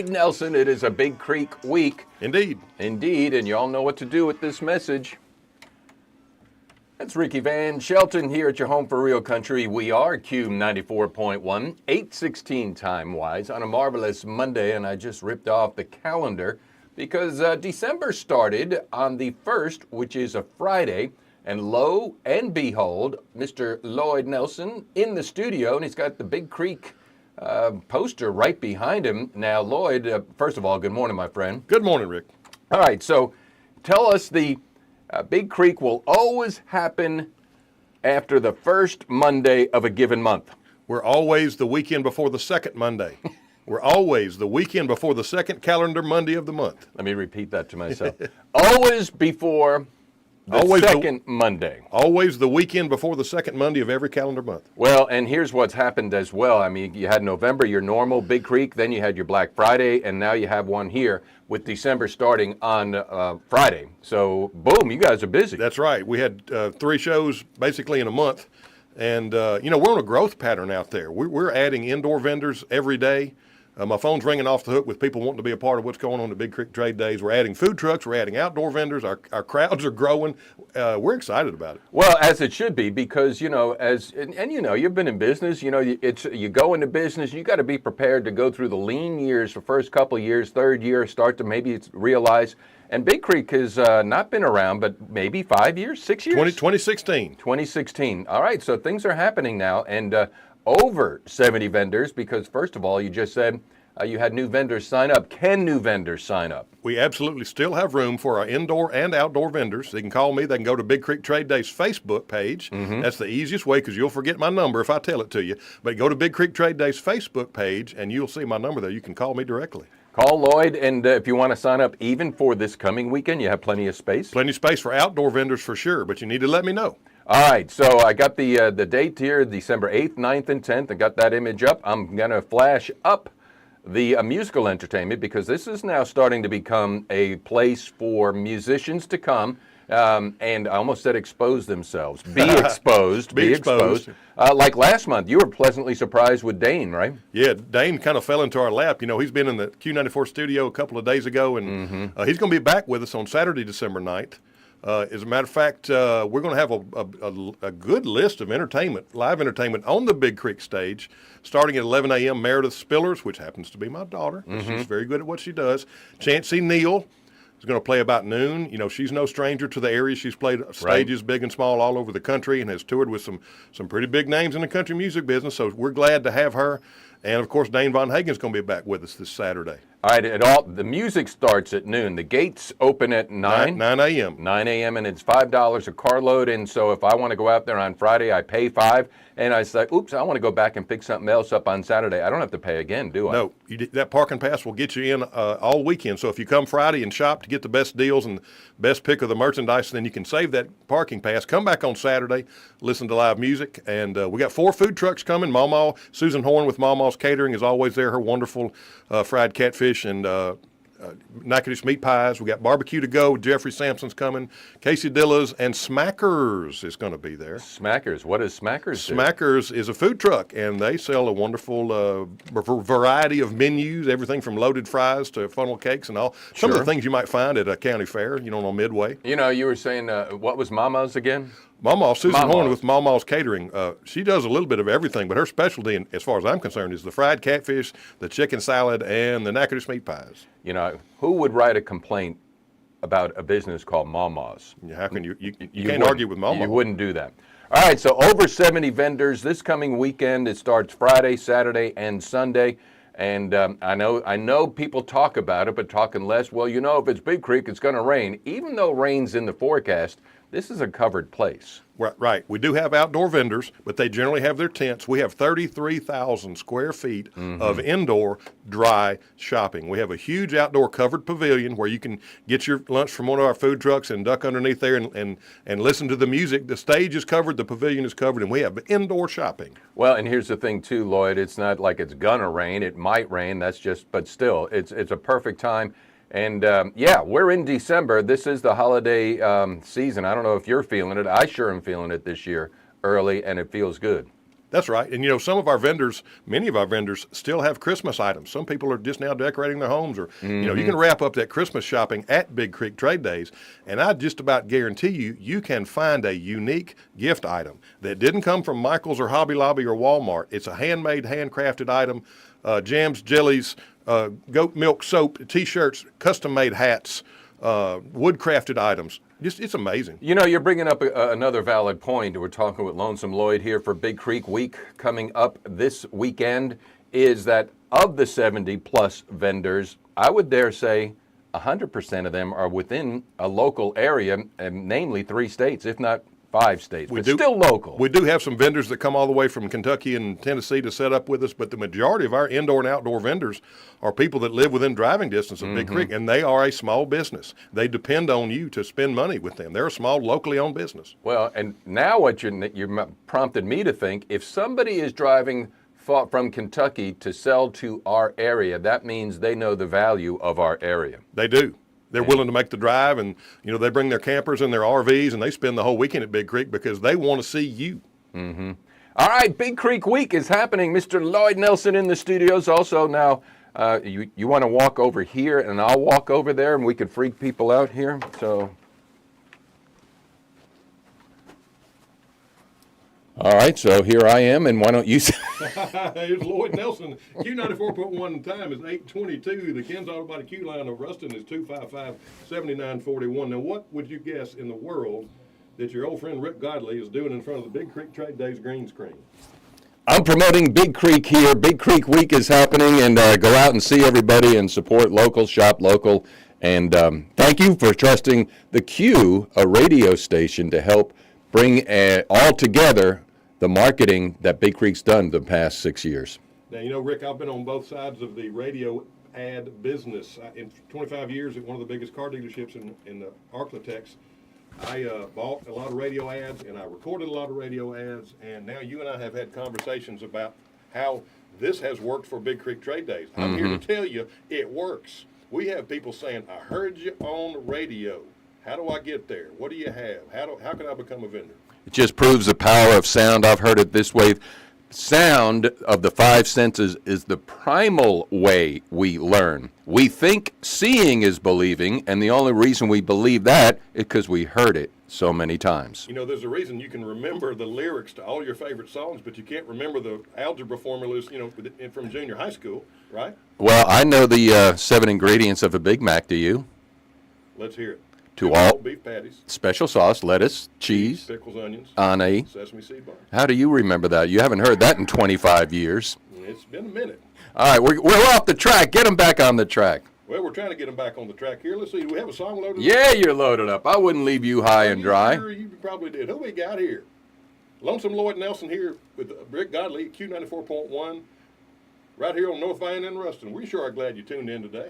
Nelson, it is a Big Creek week. Indeed. Indeed, and you all know what to do with this message. That's Ricky Van Shelton here at your home for real country. We are Q94.1, 8:16 time-wise on a marvelous Monday, and I just ripped off the calendar because December started on the 1st, which is a Friday, and lo and behold, Mr. Loyd Nelson in the studio, and he's got the Big Creek poster right behind him. Now, Loyd, first of all, good morning, my friend. Good morning, Rick. All right, so tell us the Big Creek will always happen after the first Monday of a given month. We're always the weekend before the second Monday. We're always the weekend before the second calendar Monday of the month. Let me repeat that to myself. Always before the second Monday. Always the weekend before the second Monday of every calendar month. Well, and here's what's happened as well. I mean, you had November, your normal Big Creek, then you had your Black Friday, and now you have one here with December starting on Friday. So, boom, you guys are busy. That's right. We had 3 shows basically in a month. And, we're on a growth pattern out there. We're adding indoor vendors every day. My phone's ringing off the hook with people wanting to be a part of what's going on at Big Creek Trade Days. We're adding food trucks. We're adding outdoor vendors. Our crowds are growing. We're excited about it. Well, as it should be, because, you've been in business. You go into business, you got to be prepared to go through the lean years, the first couple of years, third year, start to maybe realize. And Big Creek has not been around, but maybe 5 years, 6 years? 2016. 2016. All right, so things are happening now. And over 70 vendors, because first of all, you just said you had new vendors sign up. Can new vendors sign up? We absolutely still have room for our indoor and outdoor vendors. They can call me. They can go to Big Creek Trade Days Facebook page. Mm-hmm. That's the easiest way because you'll forget my number if I tell it to you. But go to Big Creek Trade Days Facebook page and you'll see my number there. You can call me directly. Call Loyd, and if you want to sign up even for this coming weekend, you have plenty of space? Plenty of space for outdoor vendors for sure, but you need to let me know. All right, so I got the date here, December 8th, 9th, and 10th. I got that image up. I'm going to flash up the musical entertainment because this is now starting to become a place for musicians to come and I almost said expose themselves. Be exposed. Be exposed. Like last month, you were pleasantly surprised with Dane, right? Yeah, Dane kind of fell into our lap. He's been in the Q94 studio a couple of days ago, and he's going to be back with us on Saturday, December 9th. As a matter of fact, we're going to have a good list of live entertainment on the Big Creek stage, starting at 11 a.m. Meredith Spillers, which happens to be my daughter. She's very good at what she does. Chancey Neal is going to play about noon. She's no stranger to the area. She's played stages big and small all over the country and has toured with some pretty big names in the country music business, so we're glad to have her. And, of course, Dane Von Hagen's going to be back with us this Saturday. All right, the music starts at noon. The gates open at 9 a.m. 9 a.m., and it's $5 a carload. And so if I want to go out there on Friday, I pay $5. And I say, oops, I want to go back and pick something else up on Saturday. I don't have to pay again, do I? No, that parking pass will get you in all weekend. So if you come Friday and shop to get the best deals and best pick of the merchandise, then you can save that parking pass. Come back on Saturday, listen to live music. And we got 4 food trucks coming. Mama, Susan Horn with Mama's Catering is always there. Her wonderful fried catfish and Natchitoches meat pies. We got barbecue to go. Jeffrey Sampson's coming. Casey Dilla's and Smackers is going to be there. Smackers. What is Smackers? Smackers is a food truck, and they sell a wonderful variety of menus, everything from loaded fries to funnel cakes and all. Some of the things you might find at a county fair, on Midway. You were saying, what was Mama's again? Susan Horn with Mama's Catering. She does a little bit of everything, but her specialty, as far as I'm concerned, is the fried catfish, the chicken salad, and the Natchitoches meat pies. Who would write a complaint about a business called Mama's? How can you can't argue with Mama. You wouldn't do that. All right, so over 70 vendors this coming weekend. It starts Friday, Saturday, and Sunday. And I know people talk about it, but talking less. Well, if it's Big Creek, it's going to rain. Even though rain's in the forecast, this is a covered place. Right. We do have outdoor vendors, but they generally have their tents. We have 33,000 square feet of indoor dry shopping. We have a huge outdoor covered pavilion where you can get your lunch from one of our food trucks and duck underneath there and listen to the music. The stage is covered, the pavilion is covered, and we have indoor shopping. Well, and here's the thing too, Loyd. It's not like it's gonna rain. It might rain. But still, it's a perfect time. And we're in December. This is the holiday season. I don't know if you're feeling it. I sure am feeling it this year early, and it feels good. That's right. And, you know, some of our vendors, many of our vendors still have Christmas items. Some people are just now decorating their homes or, you know, you can wrap up that Christmas shopping at Big Creek Trade Days. And I just about guarantee you, you can find a unique gift item that didn't come from Michael's or Hobby Lobby or Walmart. It's a handmade, handcrafted item, jams, jellies, goat milk soap, T-shirts, custom-made hats, wood-crafted items. Just, it's amazing. You know, you're bringing up another valid point. We're talking with Lonesome Loyd here for Big Creek Week coming up this weekend, is that of the 70-plus vendors, I would dare say 100% of them are within a local area, and namely 3 states, if not 5 states, but still local. We do have some vendors that come all the way from Kentucky and Tennessee to set up with us, but the majority of our indoor and outdoor vendors are people that live within driving distance of Big Creek, and they are a small business. They depend on you to spend money with them. They're a small, locally owned business. Well, and now what you prompted me to think, if somebody is driving from Kentucky to sell to our area, that means they know the value of our area. They do. They're willing to make the drive, and you know they bring their campers and their RVs, and they spend the whole weekend at Big Creek because they want to see you. All right, Big Creek Week is happening. Mr. Loyd Nelson in the studios. Also now, you want to walk over here, and I'll walk over there, and we could freak people out here. So, all right, so here I am, and why don't you? Here's Loyd Nelson. Q94.1 time is 8:22. The Ken's Auto Body Q line of Ruston is 255-7941. Now, what would you guess in the world that your old friend Rick Godley is doing in front of the Big Creek Trade Days green screen? I'm promoting Big Creek here. Big Creek Week is happening, and go out and see everybody and support local, shop local. And thank you for trusting the Q, a radio station, to help bring all together the marketing that Big Creek's done the past 6 years. Now, you know, Rick, I've been on both sides of the radio ad business. In 25 years at one of the biggest car dealerships in the Arklatex, I bought a lot of radio ads, and I recorded a lot of radio ads, and now you and I have had conversations about how this has worked for Big Creek Trade Days. I'm here to tell you it works. We have people saying, I heard you on the radio. How do I get there? What do you have? How can I become a vendor? It just proves the power of sound. I've heard it this way. Sound of the 5 senses is the primal way we learn. We think seeing is believing, and the only reason we believe that is because we heard it so many times. You know, there's a reason you can remember the lyrics to all your favorite songs, but you can't remember the algebra formulas, you know, from junior high school, right? Well, I know the 7 ingredients of a Big Mac. Do you? Let's hear it. To all beef patties, special sauce, lettuce, cheese, pickles, onions, on a sesame seed bar. How do you remember that? You haven't heard that in 25 years. It's been a minute. All right, we're off the track. Get them back on the track. Well, we're trying to get them back on the track here. Let's see. Do we have a song loaded? Yeah, you're loaded up. I wouldn't leave you high and dry. Sure, you probably did. Who we got here? Lonesome Loyd Nelson here with Rick Godley, Q94.1, right here on North Van and Ruston. We sure are glad you tuned in today.